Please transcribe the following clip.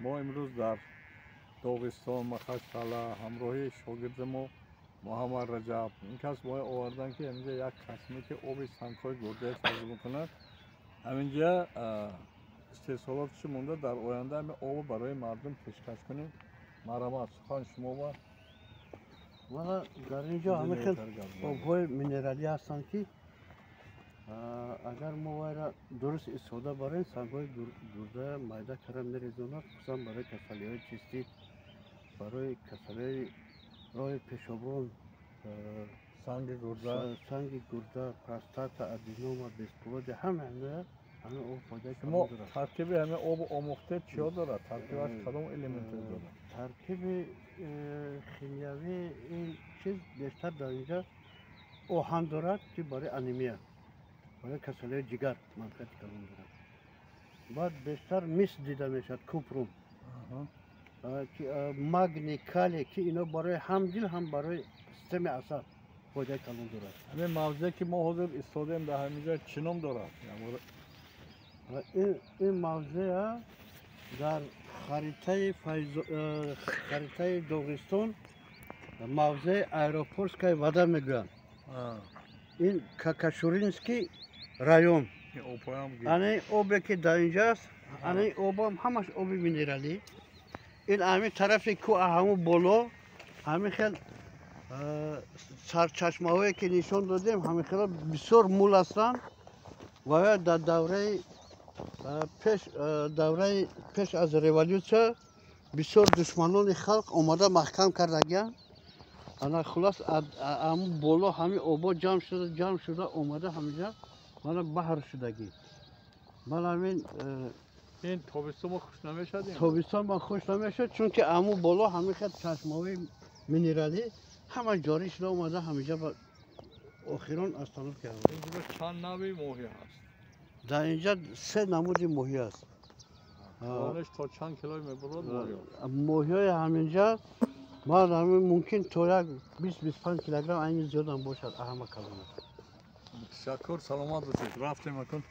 ما امروز در داغستان مخشلا همراهی شاگرد ما محمد رجب این کس باید آوردن که اینجا یک قسمی که آب سنگ‌های گرده سازی میکنند. همینجا استحصالاتش مونده در آینده همین آب برای مردم پیشکش کنیم. مرحبا سخن شما با والا در اینجا همه خیلی آب‌های مینرالی هستند که اگر ما وای درست استفاده برای سنگ‌های گرده میده کرم میریزوند، خصوصا برای کسلی‌های چیستی، برای کسلی‌های راه پیشابون، سنگ گرده، پروستات، ادینوم، بیسکویت، همه آب فایده شما ترکیب همه آب آموخته چیا دارد؟ ترکیبش کدام الیمنت دارد؟ ترکیب شیمیایی این چیز بیشتر در اینجا آهن دارد که برای انیمیا، برای کسلی جگر منفعت کلان دارد. بعد بیشتر میس دیده میشد، کوپروم، مگنی، کالی که اینا برای هم دل هم برای سیستم اعصاب فایده کلان دارد. همین موضوعی که ما حاضر استادیم در همینجا چی نام دارد؟ این موضوع در خریطه داغستان موضوع ایروپولسکای ودا میگویند. این کاکاشورینسکی رایون. این آبی که در اینجاست، این آب همش آب مینرالی. این همین طرفی که همون بالا همین خیلی سرچشمه هایی که نشان دادیم همین خیلی بسیار مول هستند و در دوره پیش از ریولوسیون بسیار دشمنان خلق آمده محکم کردگیان. انا خلاص همون بالا همین آبا جمع شده آمده همینجا مالا بحر شدگی. مالا همین این تابستان ما خوش نمیشد؟ تابستان ما خوش نمیشد چون که همون بالا همین خیلی چشمه‌های مینرالی همه جاری شده آمده همینجا با آخران استانوف کرده. اینجا چند نوع ماهی هست؟ در اینجا 3 نمود ماهی است. دانش تا چند کیلوی میبرد ماهی های همینجا ما همین ممکن تا یک 20-25 کیلوگرم این زیاد هم باشد اهم کلمه. تشکر، سلامت باشید. رفتیم اکن